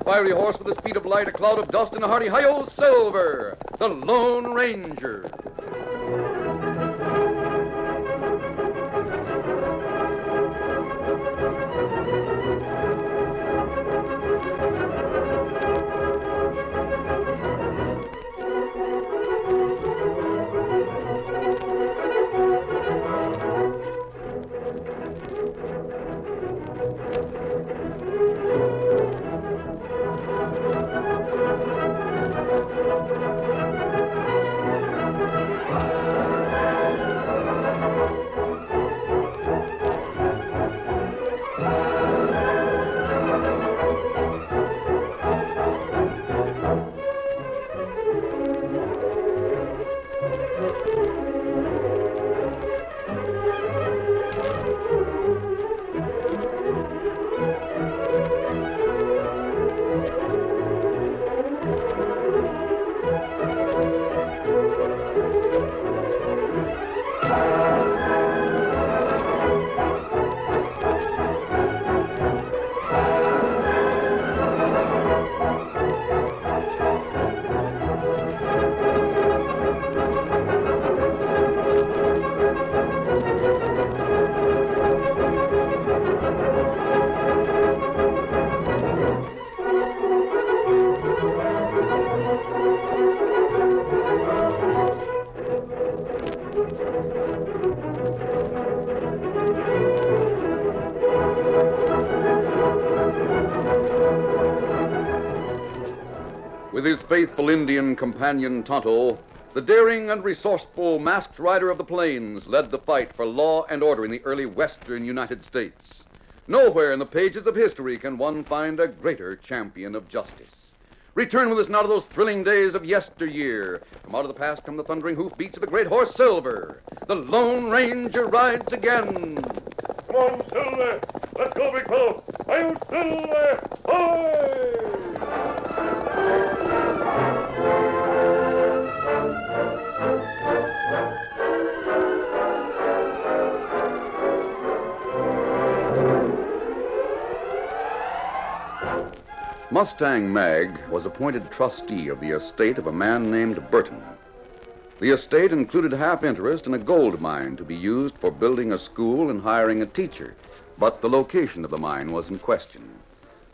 fiery horse with the speed of light, a cloud of dust, and a hearty hi-yo Silver, the Lone Ranger. With his faithful Indian companion Tonto, the daring and resourceful masked rider of the plains led the fight for law and order in the early western United States. Nowhere in the pages of history can one find a greater champion of justice. Return with us now to those thrilling days of yesteryear. From out of the past come the thundering hoofbeats of the great horse Silver. The Lone Ranger rides again. Come on, Silver. Let's go, big fellow. Hi-yo, Silver. Hi! Mustang Mag was appointed trustee of the estate of a man named Burton. The estate included half interest in a gold mine to be used for building a school and hiring a teacher, but the location of the mine was in question.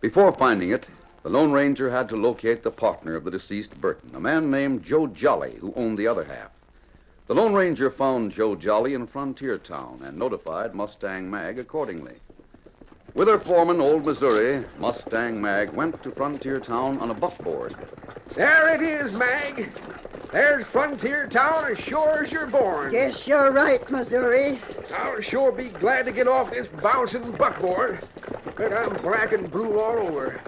Before finding it, the Lone Ranger had to locate the partner of the deceased Burton, a man named Joe Jolly, who owned the other half. The Lone Ranger found Joe Jolly in Frontier Town and notified Mustang Mag accordingly. With her foreman, Old Missouri, Mustang Mag went to Frontier Town on a buckboard. There it is, Mag. There's Frontier Town as sure as you're born. Guess you're right, Missouri. I'll sure be glad to get off this bouncing buckboard. But I'm black and blue all over.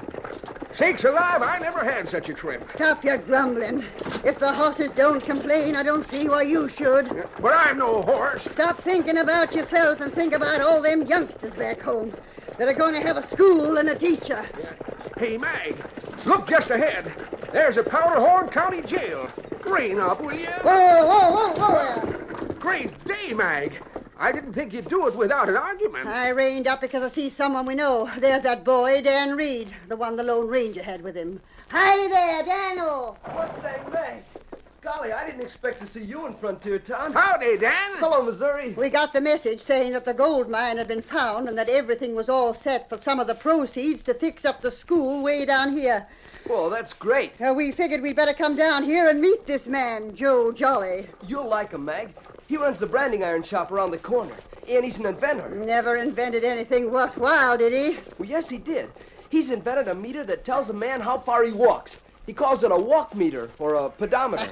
Sakes alive, I never had such a trip. Stop your grumbling. If the horses don't complain, I don't see why you should. But I'm no horse. Stop thinking about yourself and think about all them youngsters back home that are going to have a school and a teacher. Hey, Mag, look just ahead. There's a Powderhorn County jail. Rein up, will you? Whoa. Great day, Mag. I didn't think you'd do it without an argument. I reined up because I see someone we know. There's that boy, Dan Reed, the one the Lone Ranger had with him. Hi there, Daniel. Mustang Mag. Golly, I didn't expect to see you in Frontier Town. Howdy, Dan. Hello, Missouri. We got the message saying that the gold mine had been found and that everything was all set for some of the proceeds to fix up the school way down here. Well, that's great. We figured we'd better come down here and meet this man, Joe Jolly. You'll like him, Mag. He runs the branding iron shop around the corner, and he's an inventor. Never invented anything worthwhile, did he? Well, yes, he did. He's invented a meter that tells a man how far he walks. He calls it a walk meter, or a pedometer.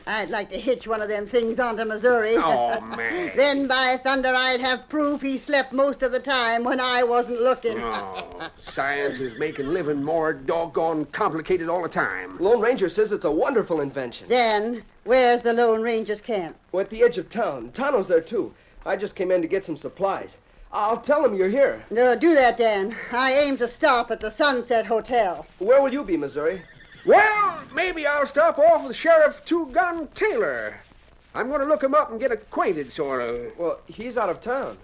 I'd like to hitch one of them things onto Missouri. Oh, man. Then, by thunder, I'd have proof he slept most of the time when I wasn't looking. Oh, science is making living more doggone complicated all the time. Lone Ranger says it's a wonderful invention. Then, where's the Lone Ranger's camp? We're at the edge of town. Tonto's there, too. I just came in to get some supplies. I'll tell him you're here. No, do that, Dan. I aim to stop at the Sunset Hotel. Where will you be, Missouri? Well, maybe I'll stop off with Sheriff Two-Gun Taylor. I'm going to look him up and get acquainted, sort of. Well, he's out of town.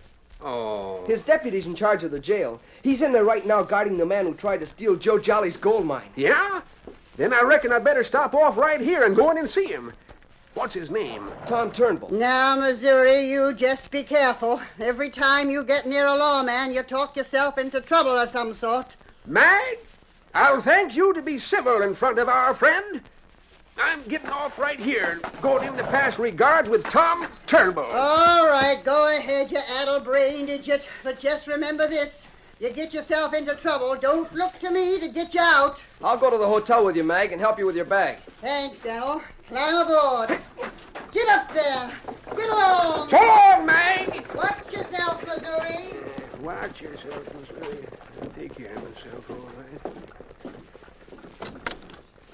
Oh. His deputy's in charge of the jail. He's in there right now guarding the man who tried to steal Joe Jolly's gold mine. Yeah? Then I reckon I better stop off right here and go in and see him. What's his name? Tom Turnbull. Now, Missouri, you just be careful. Every time you get near a lawman, you talk yourself into trouble of some sort. Mag, I'll thank you to be civil in front of our friend. I'm getting off right here and going in to pass regards with Tom Turnbull. All right, go ahead, you addle-brained idiot. But just remember this. You get yourself into trouble, don't look to me to get you out. I'll go to the hotel with you, Mag, and help you with your bag. Thanks, Al. Climb aboard. Get up there. Get along. So long, Mag. Watch yourself, Missouri. Watch yourself, Missouri. I'll take care of myself, all right.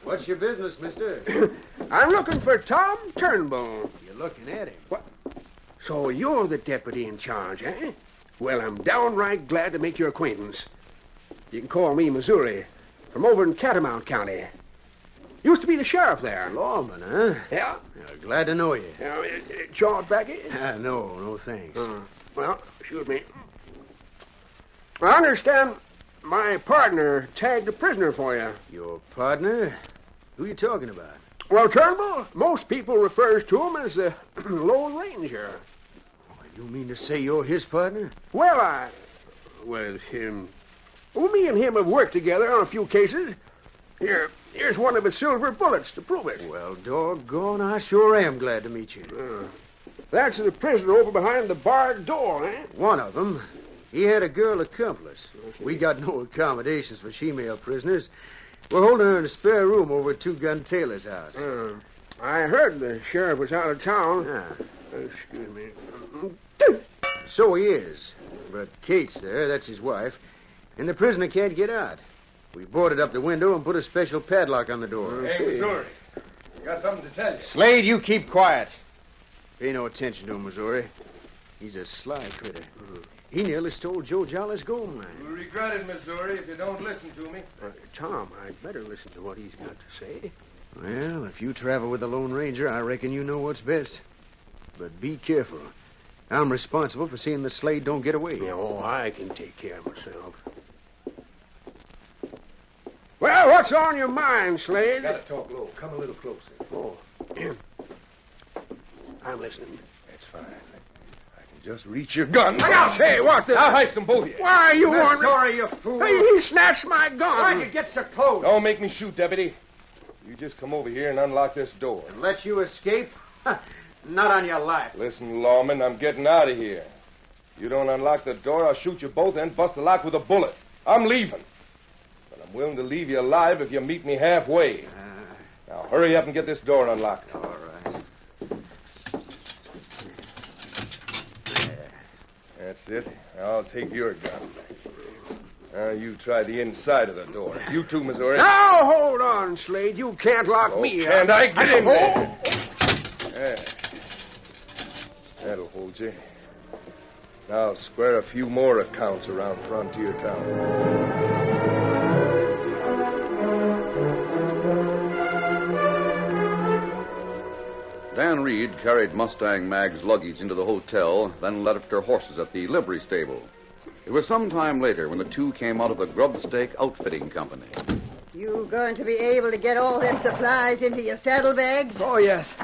What's your business, mister? I'm looking for Tom Turnbull. You're looking at him. What? So you're the deputy in charge, eh? Well, I'm downright glad to make your acquaintance. You can call me Missouri, from over in Catamount County. Used to be the sheriff there. Lawman, huh? Yeah? Glad to know you. Jaw Becky? No thanks. Well, shoot me. I understand my partner tagged a prisoner for you. Your partner? Who you talking about? Well, Turnbull, most people refers to him as the Lone Ranger. You mean to say you're his partner? Well, him. Well, me and him have worked together on a few cases. Here's one of his silver bullets to prove it. Well, doggone, I sure am glad to meet you. That's the prisoner over behind the barred door, eh? One of them. He had a girl accomplice. We got no accommodations for female prisoners. We're holding her in a spare room over at Two Gun Taylor's house. I heard the sheriff was out of town. Excuse me. So he is. But Kate's there, that's his wife, and the prisoner can't get out. We boarded up the window and put a special padlock on the door. Hey, Missouri. Got something to tell you. Slade, you keep quiet. Pay no attention to him, Missouri. He's a sly critter. He nearly stole Joe Jolly's gold mine. You'll regret it, Missouri, if you don't listen to me. Tom, I'd better listen to what he's got to say. Well, if you travel with the Lone Ranger, I reckon you know what's best. But be careful. I'm responsible for seeing that Slade don't get away. I can take care of myself. Well, what's on your mind, Slade? Gotta talk low. Come a little closer. Oh. I'm listening. That's fine. I can just reach your gun. Now, say, what the... I'll heist them both of you. Why are you on me? Sorry, you fool. Hey, he snatched my gun. Why'd you get so close? Don't make me shoot, deputy. You just come over here and unlock this door. And let you escape? Not on your life. Listen, lawman, I'm getting out of here. You don't unlock the door, I'll shoot you both and bust the lock with a bullet. I'm leaving. But I'm willing to leave you alive if you meet me halfway. Now, hurry up and get this door unlocked. All right. That's it. I'll take your gun. Now, you try the inside of the door. You too, Missouri. Now, hold on, Slade. You can't lock me Can't up. I get in there? There. That'll hold you. Now I'll square a few more accounts around Frontier Town. Dan Reed carried Mustang Mag's luggage into the hotel, then left her horses at the livery stable. It was some time later when the two came out of the Grubstake Outfitting Company. You going to be able to get all them supplies into your saddlebags? Oh, yes.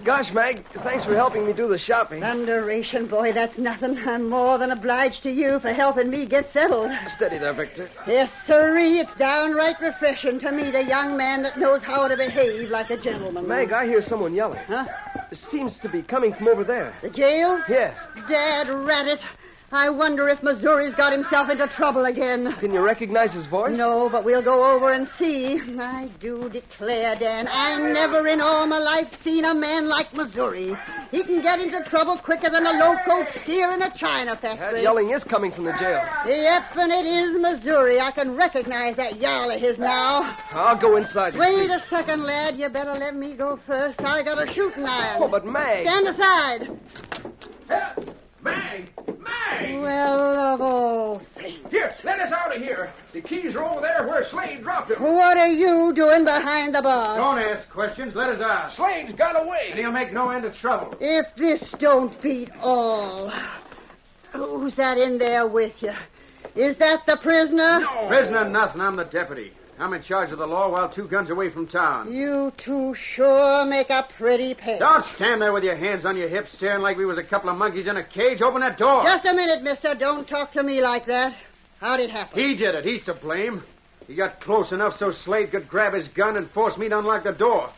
Gosh, Mag, thanks for helping me do the shopping. Thunderation, boy, that's nothing. I'm more than obliged to you for helping me get settled. Steady there, Victor. Yes, sirree, it's downright refreshing to meet a young man that knows how to behave like a gentleman. Mag, I hear someone yelling. Huh? It seems to be coming from over there. The jail? Yes. Dad rat it. I wonder if Missouri's got himself into trouble again. Can you recognize his voice? No, but we'll go over and see. I do declare, Dan, I never in all my life seen a man like Missouri. He can get into trouble quicker than a loco steer in a China That factory. yelling is coming from the jail. Yep, and it is Missouri. I can recognize that yowl of his now. I'll go inside. Wait a second, lad. You better let me go first. I got a shooting iron. Oh, but Mag. Stand aside. Mag! Mag! Well, of all things. Here, let us out of here. The keys are over there where Slade dropped them. What are you doing behind the bar? Don't ask questions. Let us ask. Slade's got away. And he'll make no end of trouble. If this don't beat all. Who's that in there with you? Is that the prisoner? No. Prisoner nothing. I'm the deputy. I'm in charge of the law while 2 guns away from town. You two sure make a pretty pair. Don't stand there with your hands on your hips staring like we was a couple of monkeys in a cage. Open that door. Just a minute, mister. Don't talk to me like that. How'd it happen? He did it. He's to blame. He got close enough so Slade could grab his gun and force me to unlock the door.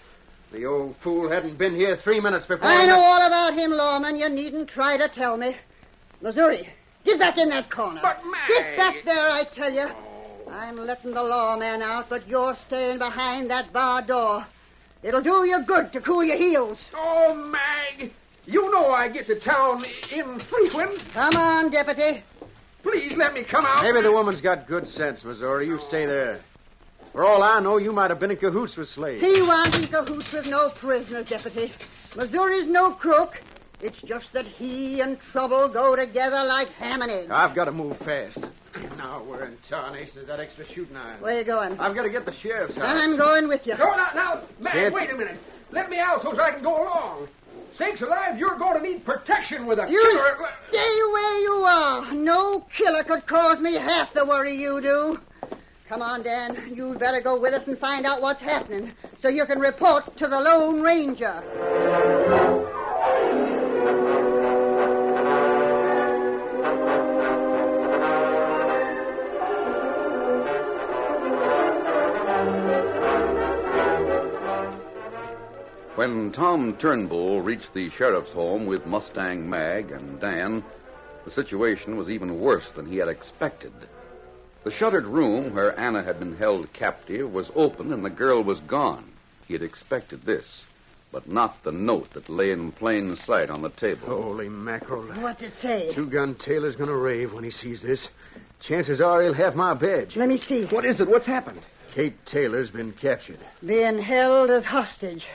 The old fool hadn't been here 3 minutes before... I know all about him, lawman. You needn't try to tell me. Missouri, get back in that corner. But, Mag... Get back there, I tell you. I'm letting the lawman out, but you're staying behind that bar door. It'll do you good to cool your heels. Oh, Mag, you know I get to town infrequent. Come on, deputy. Please let me come out. Maybe the woman's got good sense, Missouri. You stay there. For all I know, you might have been in cahoots with Slade. He wasn't in cahoots with no prisoners, deputy. Missouri's no crook. It's just that he and trouble go together like ham and eggs. I've got to move fast. Now we're in tarnation. Is that extra shooting iron? Where you going? I've got to get the sheriff's house. I'm going with you. No, now, Mag, Can't- wait a minute. Let me out so I can go along. Sakes alive, you're going to need protection with a You killer. stay where you are. No killer could cause me half the worry you do. Come on, Dan. You'd better go with us and find out what's happening so you can report to the Lone Ranger. When Tom Turnbull reached the sheriff's home with Mustang Mag and Dan, the situation was even worse than he had expected. The shuttered room where Anna had been held captive was open and the girl was gone. He had expected this, but not the note that lay in plain sight on the table. Holy mackerel. What's it say? 2-gun Taylor's going to rave when he sees this. Chances are he'll have my badge. Let me see. What is it? What's happened? Kate Taylor's been captured. Being held as hostage.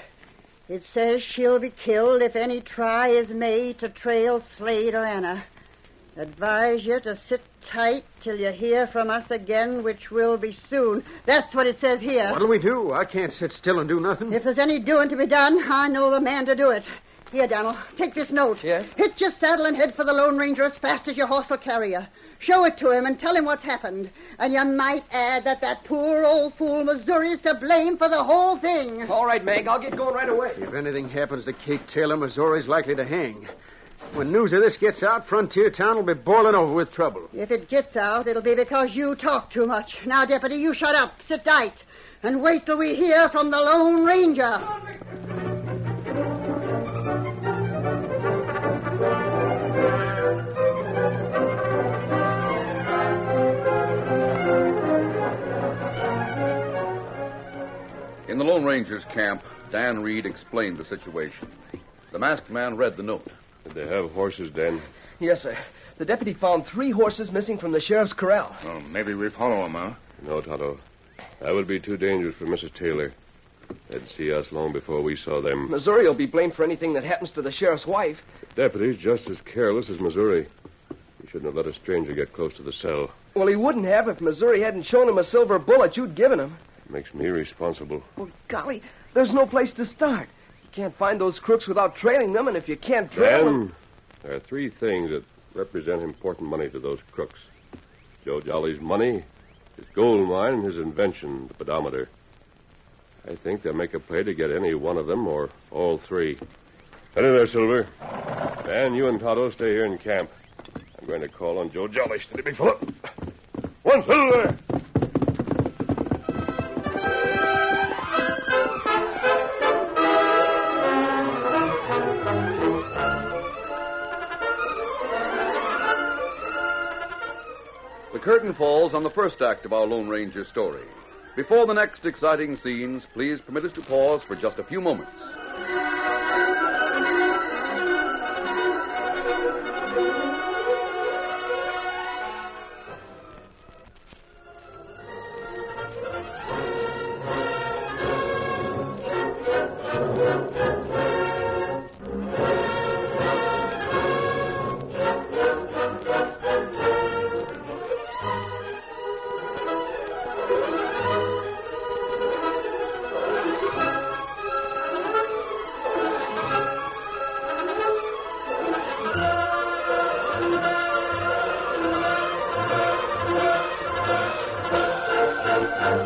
It says she'll be killed if any try is made to trail Slade or Anna. Advise you to sit tight till you hear from us again, which will be soon. That's what it says here. What'll we do? I can't sit still and do nothing. If there's any doing to be done, I know the man to do it. Here, Donald, take this note. Yes? Hitch your saddle and head for the Lone Ranger as fast as your horse will carry you. Show it to him and tell him what's happened. And you might add that poor old fool Missouri's to blame for the whole thing. All right, Mag, I'll get going right away. If anything happens to Kate Taylor, Missouri's likely to hang. When news of this gets out, Frontier Town will be boiling over with trouble. If it gets out, it'll be because you talk too much. Now, Deputy, you shut up, sit tight, and wait till we hear from the Lone Ranger. In the Lone Ranger's camp, Dan Reed explained the situation. The masked man read the note. Did they have horses, Dan? Yes, sir. The deputy found 3 horses missing from the sheriff's corral. Well, maybe we follow him, huh? No, Tonto. That would be too dangerous for Mrs. Taylor. They'd see us long before we saw them. Missouri will be blamed for anything that happens to the sheriff's wife. The deputy's just as careless as Missouri. He shouldn't have let a stranger get close to the cell. Well, he wouldn't have if Missouri hadn't shown him a silver bullet you'd given him. Makes me responsible. Well, golly, there's no place to start. You can't find those crooks without trailing them, and if you can't trail them... Dan, there are 3 things that represent important money to those crooks. Joe Jolly's money, his gold mine, and his invention, the pedometer. I think they'll make a play to get any one of them or all 3. Steady there, Silver. Dan, you and Tonto stay here in camp. I'm going to call on Joe Jolly. Steady, big fella. One, Silver! The curtain falls on the first act of our Lone Ranger story. Before the next exciting scenes, please permit us to pause for just a few moments. Now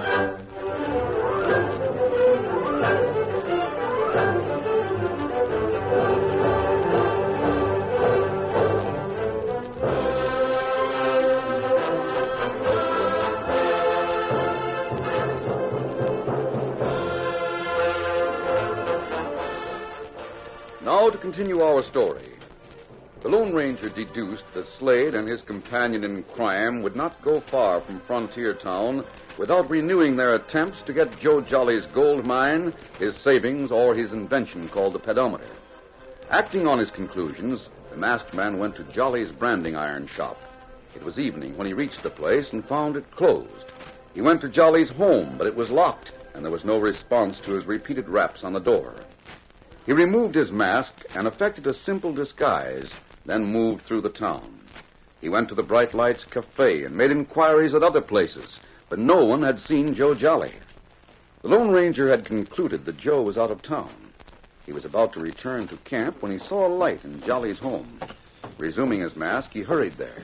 to continue our story. The Lone Ranger deduced that Slade and his companion in crime would not go far from Frontier Town without renewing their attempts to get Joe Jolly's gold mine, his savings, or his invention called the Pedometer. Acting on his conclusions, the masked man went to Jolly's branding iron shop. It was evening when he reached the place and found it closed. He went to Jolly's home, but it was locked, and there was no response to his repeated raps on the door. He removed his mask and effected a simple disguise, then moved through the town. He went to the Bright Lights Cafe and made inquiries at other places, but no one had seen Joe Jolly. The Lone Ranger had concluded that Joe was out of town. He was about to return to camp when he saw a light in Jolly's home. Resuming his mask, he hurried there.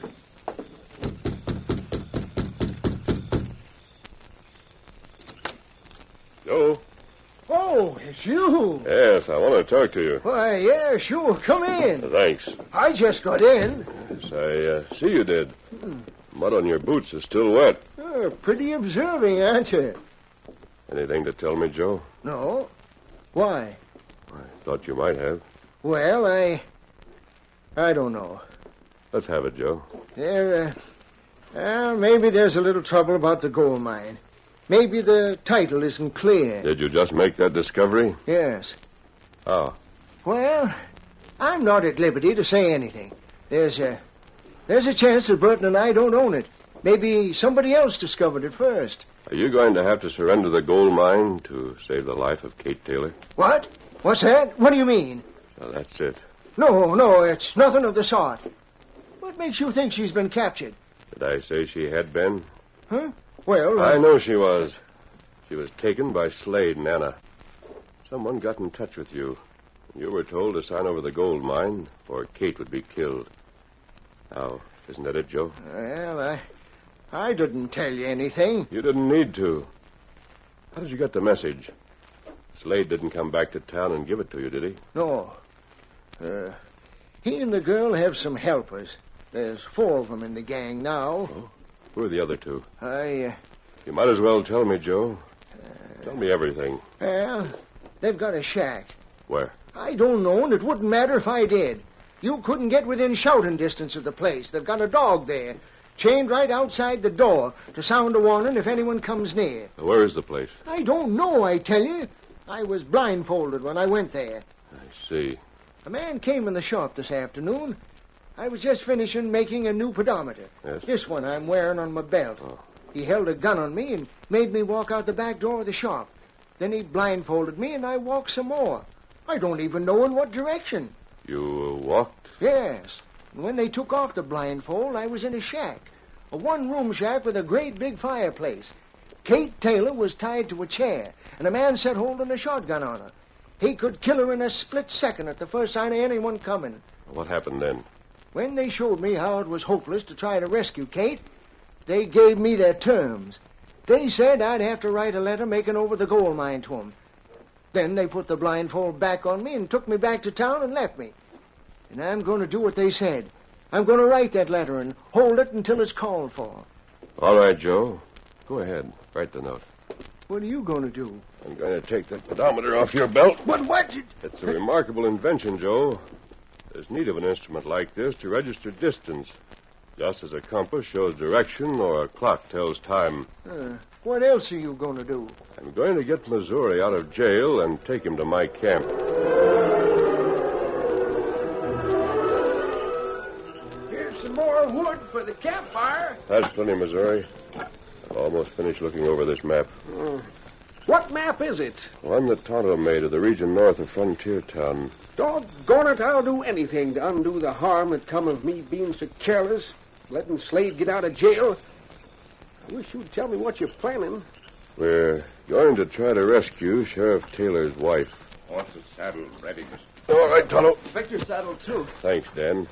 Joe? Oh, it's you. Yes, I want to talk to you. Why, yeah, sure. Come in. Thanks. I just got in. Yes, I see you did. Mud on your boots is still wet. Pretty observing, aren't you? Anything to tell me, Joe? No. Why? I thought you might have. Well, I don't know. Let's have it, Joe. Maybe there's a little trouble about the gold mine. Maybe the title isn't clear. Did you just make that discovery? Yes. How? Well, I'm not at liberty to say anything. There's a chance that Burton and I don't own it. Maybe somebody else discovered it first. Are you going to have to surrender the gold mine to save the life of Kate Taylor? What? What's that? What do you mean? Well, that's it. No, it's nothing of the sort. What makes you think she's been captured? Did I say she had been? Huh? Well, I know she was. She was taken by Slade and Anna. Someone got in touch with you. You were told to sign over the gold mine, or Kate would be killed. Now, isn't that it, Joe? Well, I didn't tell you anything. You didn't need to. How did you get the message? Slade didn't come back to town and give it to you, did he? No. He and the girl have some helpers. There's 4 of them in the gang now. Oh, who are the other 2? You might as well tell me, Joe. Tell me everything. Well, they've got a shack. Where? I don't know, and it wouldn't matter if I did. You couldn't get within shouting distance of the place. They've got a dog there, chained right outside the door to sound a warning if anyone comes near. Where is the place? I don't know, I tell you. I was blindfolded when I went there. I see. A man came in the shop this afternoon. I was just finishing making a new pedometer. Yes? This one I'm wearing on my belt. Oh. He held a gun on me and made me walk out the back door of the shop. Then he blindfolded me and I walked some more. I don't even know in what direction. You walked? Yes. And when they took off the blindfold, I was in a shack. A one-room shack with a great big fireplace. Kate Taylor was tied to a chair, and a man sat holding a shotgun on her. He could kill her in a split second at the first sign of anyone coming. What happened then? When they showed me how it was hopeless to try to rescue Kate, they gave me their terms. They said I'd have to write a letter making over the gold mine to them. Then they put the blindfold back on me and took me back to town and left me. And I'm going to do what they said. I'm going to write that letter and hold it until it's called for. All right, Joe. Go ahead. Write the note. What are you going to do? I'm going to take that pedometer off your belt. But what? It's a remarkable invention, Joe. There's need of an instrument like this to register distance, just as a compass shows direction or a clock tells time. What else are you going to do? I'm going to get Missouri out of jail and take him to my camp. Here's some more wood for the campfire. That's plenty, Missouri. I've almost finished looking over this map. What map is it? One that Tonto made of the region north of Frontier Town. Doggone it, I'll do anything to undo the harm that come of me being so careless, letting Slade get out of jail. I wish you'd tell me what you're planning. We're going to try to rescue Sheriff Taylor's wife. Horse is saddled, ready. All right, Tonto. Victor's saddled, too. Thanks, Dan.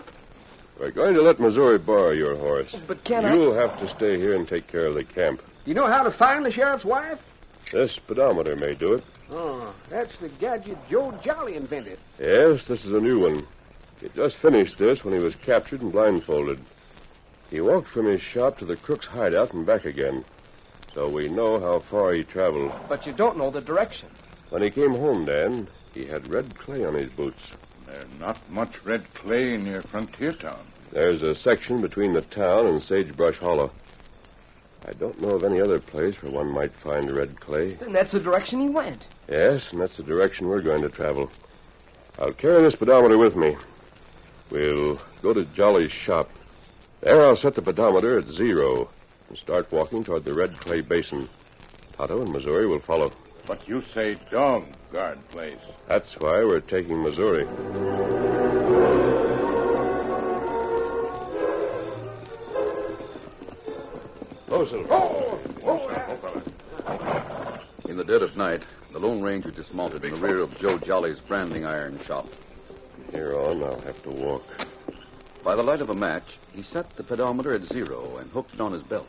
We're going to let Missouri borrow your horse. But can I... You'll have to stay here and take care of the camp. You know how to find the sheriff's wife? This pedometer may do it. Oh, that's the gadget Joe Jolly invented. Yes, this is a new one. He just finished this when he was captured and blindfolded. He walked from his shop to the crook's hideout and back again. So we know how far he traveled. But you don't know the direction. When he came home, Dan, he had red clay on his boots. There's not much red clay near Frontier Town. There's a section between the town and Sagebrush Hollow. I don't know of any other place where one might find red clay. Then that's the direction he went. Yes, and that's the direction we're going to travel. I'll carry this pedometer with me. We'll go to Jolly's shop. There I'll set the pedometer at 0 and start walking toward the red clay basin. Tonto and Missouri will follow. But you say dog guard place. That's why we're taking Missouri. Closer. In the dead of night, the Lone Ranger dismounted in the rear of Joe Jolly's branding iron shop. Here on, I'll have to walk. By the light of a match, he set the pedometer at 0 and hooked it on his belt.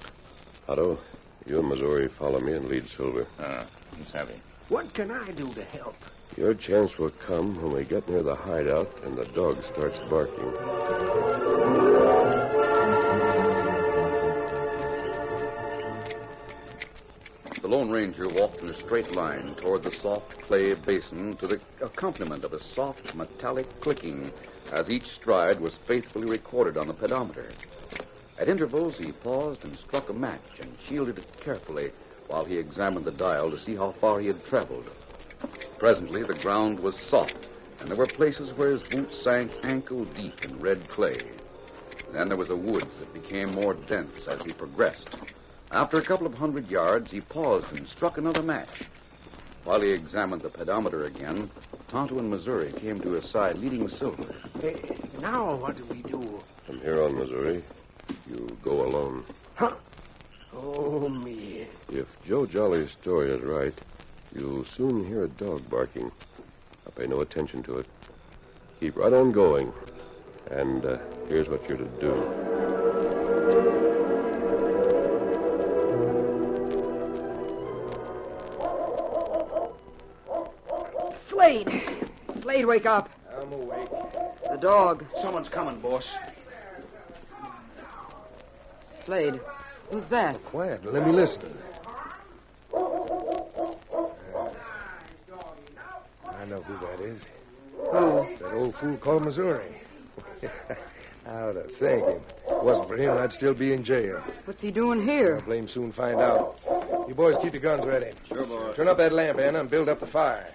Otto, you and Missouri follow me and lead Silver. He's heavy. What can I do to help? Your chance will come when we get near the hideout and the dog starts barking. The Lone Ranger walked in a straight line toward the soft clay basin to the accompaniment of a soft metallic clicking as each stride was faithfully recorded on the pedometer. At intervals, he paused and struck a match and shielded it carefully while he examined the dial to see how far he had traveled. Presently, the ground was soft, and there were places where his boots sank ankle deep in red clay. Then there was a woods that became more dense as he progressed. After a couple of 100 yards, he paused and struck another match. While he examined the pedometer again, Tonto and Missouri came to his side, leading Silver. Hey, now what do we do? From here on, Missouri, you go alone. Huh? Oh, me. If Joe Jolly's story is right, you'll soon hear a dog barking. Now pay no attention to it. Keep right on going. And here's what you're to do. Slade, wake up. I'm awake. The dog. Someone's coming, boss. Slade, who's that? Quiet. Let me listen. I know who that is. Who? It's that old fool called Missouri. How to thank him. If it wasn't for him, I'd still be in jail. What's he doing here? I'll blame soon find out. You boys keep your guns ready. Sure, boss. Turn up that lamp, Anna, and build up the fire.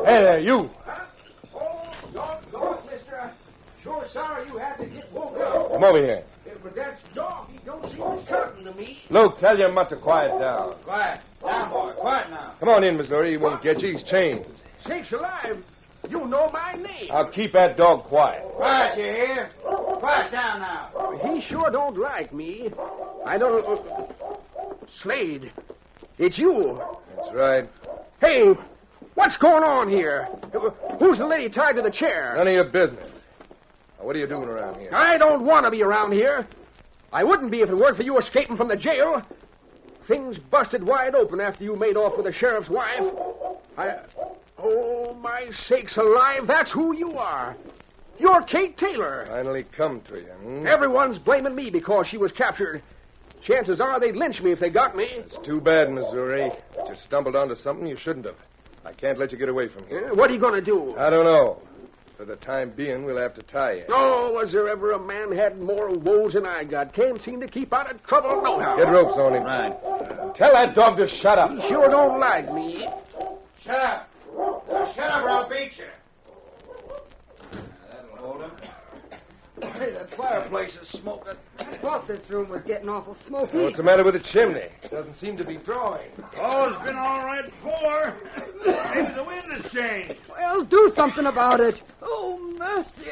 Hey there, you. Doggone, mister. I'm sure sorry you had to get woke up. Come over here. But that's dog. He don't seem certain to me. Luke, tell your mutt to quiet down. Quiet. Down, boy. Quiet now. Come on in, Missouri. He won't get you. He's chained. Sakes alive. You know my name. I'll keep that dog quiet. Quiet, you hear? Quiet down now. He sure don't like me. I don't... Slade, it's you. That's right. Hey, what's going on here? Who's the lady tied to the chair? None of your business. Now, what are you doing around here? I don't want to be around here. I wouldn't be if it weren't for you escaping from the jail. Things busted wide open after you made off with the sheriff's wife. Oh, my sakes alive, that's who you are. You're Kate Taylor. Finally come to you, hmm? Everyone's blaming me because she was captured. Chances are they'd lynch me if they got me. It's too bad, Missouri. But you stumbled onto something you shouldn't have. I can't let you get away from here. What are you going to do? I don't know. For the time being, we'll have to tie you. Oh, was there ever a man had more woes than I got? Can't seem to keep out of trouble nohow. Get ropes on him. Right. Tell that dog to shut up. He sure don't like me. Shut up. Shut up or I'll beat you. That'll hold him. Hey, that fireplace is smoking. I thought this room was getting awful smoky. What's the matter with the chimney? It doesn't seem to be drawing. Oh, it's been all right before. Maybe the wind has changed. Well, do something about it. Oh, mercy.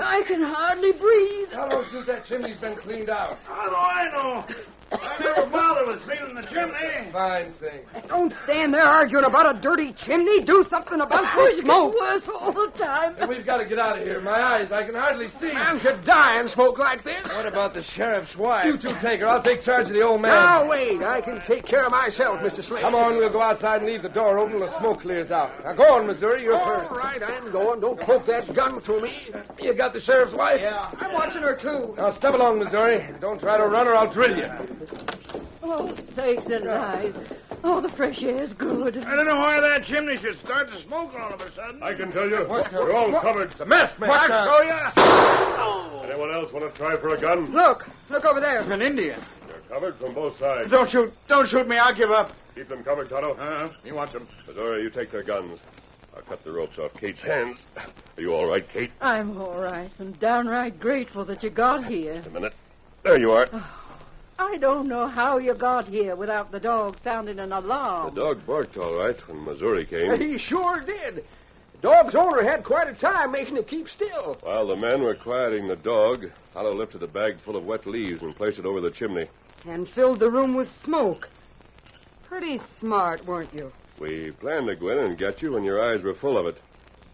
I can hardly breathe. How long since that chimney's been cleaned out? How do I know? I never bothered with cleaning the chimney. Fine thing. Don't stand there arguing about a dirty chimney. Do something about the smoke. Worse all the time. Hey, we've got to get out of here. My eyes, I can hardly see. Man could die in smoke like this. What about the sheriff's wife? You two take her. I'll take charge of the old man. Now, wait. I can take care of myself, Mr. Slade. Come on, we'll go outside and leave the door open till the smoke clears out. Now, go on, Missouri. You're first. All right, I'm going. Don't poke that gun through me. You got the sheriff's wife? Yeah. I'm watching her, too. Now, step along, Missouri. Don't try to run or I'll drill you. Oh, sakes alive. Oh, the fresh air's good. I don't know why that chimney should start to smoke all of a sudden. I can tell you, we're all covered. It's a mess, man. I'll show you. Anyone else want to try for a gun? Look over there. An Indian. You're covered from both sides. Don't shoot me. I'll give up. Keep them covered, Tonto. You want them? Missouri, you take their guns. I'll cut the ropes off Kate's hands. Are you all right, Kate? I'm all right and downright grateful that you got here. Just a minute. There you are. I don't know how you got here without the dog sounding an The alarm. dog barked all right when Missouri came. He sure did. The dog's owner had quite a time making it keep still. While the men were quieting the dog, Otto lifted a bag full of wet leaves and placed it over the chimney. And filled the room with smoke. Pretty smart, weren't you? We planned to go in and get you when your eyes were full of it.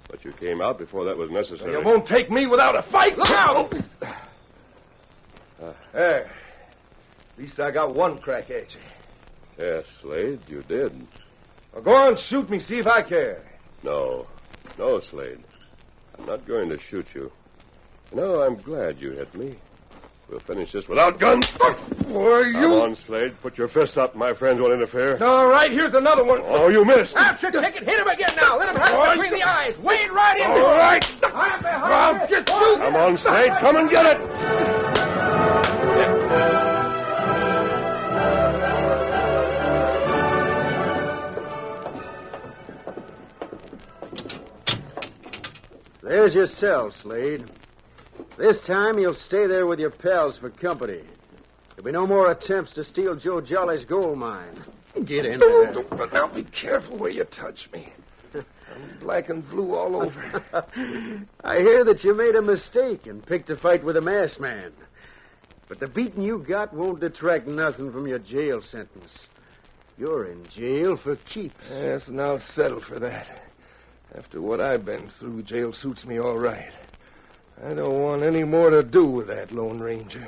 But you came out before that was necessary. You won't take me without a fight. Look out! There. At least I got one crack at you. Yes, Slade, you did. Well, go on, shoot me, see if I care. No, Slade. I'm not going to shoot you. No, I'm glad you hit me. We'll finish this without guns. Boy, Come on, Slade. Put your fists up. My friends won't interfere. All right, here's another one. Oh, you missed. That's your ticket. Hit him again now. Let him have it between the eyes. Wade right into All it. right. I'm behind I'll you. get you. Come on, Slade. Come and get it. There's your cell, Slade. This time you'll stay there with your pals for company. There'll be no more attempts to steal Joe Jolly's gold mine. Get in there. But now be careful where you touch me. I'm black and blue all over. I hear that you made a mistake and picked a fight with a masked man. But the beating you got won't detract nothing from your jail sentence. You're in jail for keeps. Yes, and I'll settle for that. After what I've been through, jail suits me all right. I don't want any more to do with that Lone Ranger.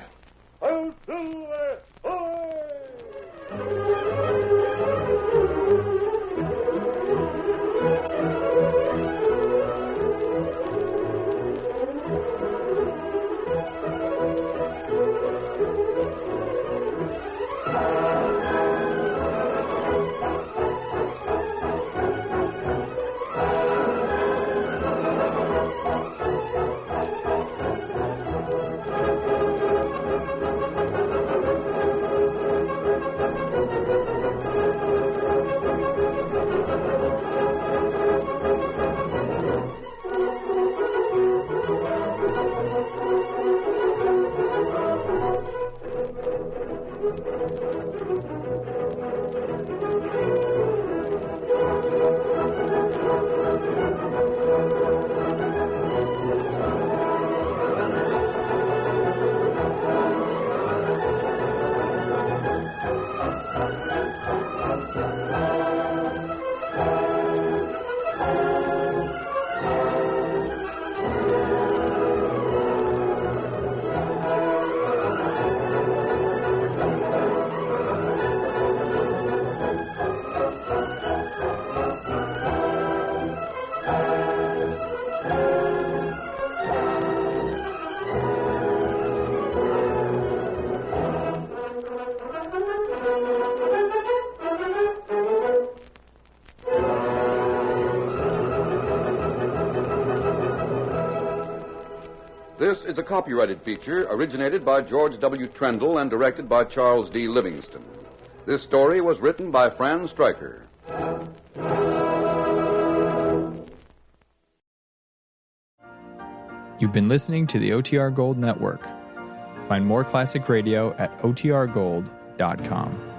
This is a copyrighted feature originated by George W. Trendle and directed by Charles D. Livingston. This story was written by Fran Stryker. You've been listening to the OTR Gold Network. Find more classic radio at otrgold.com.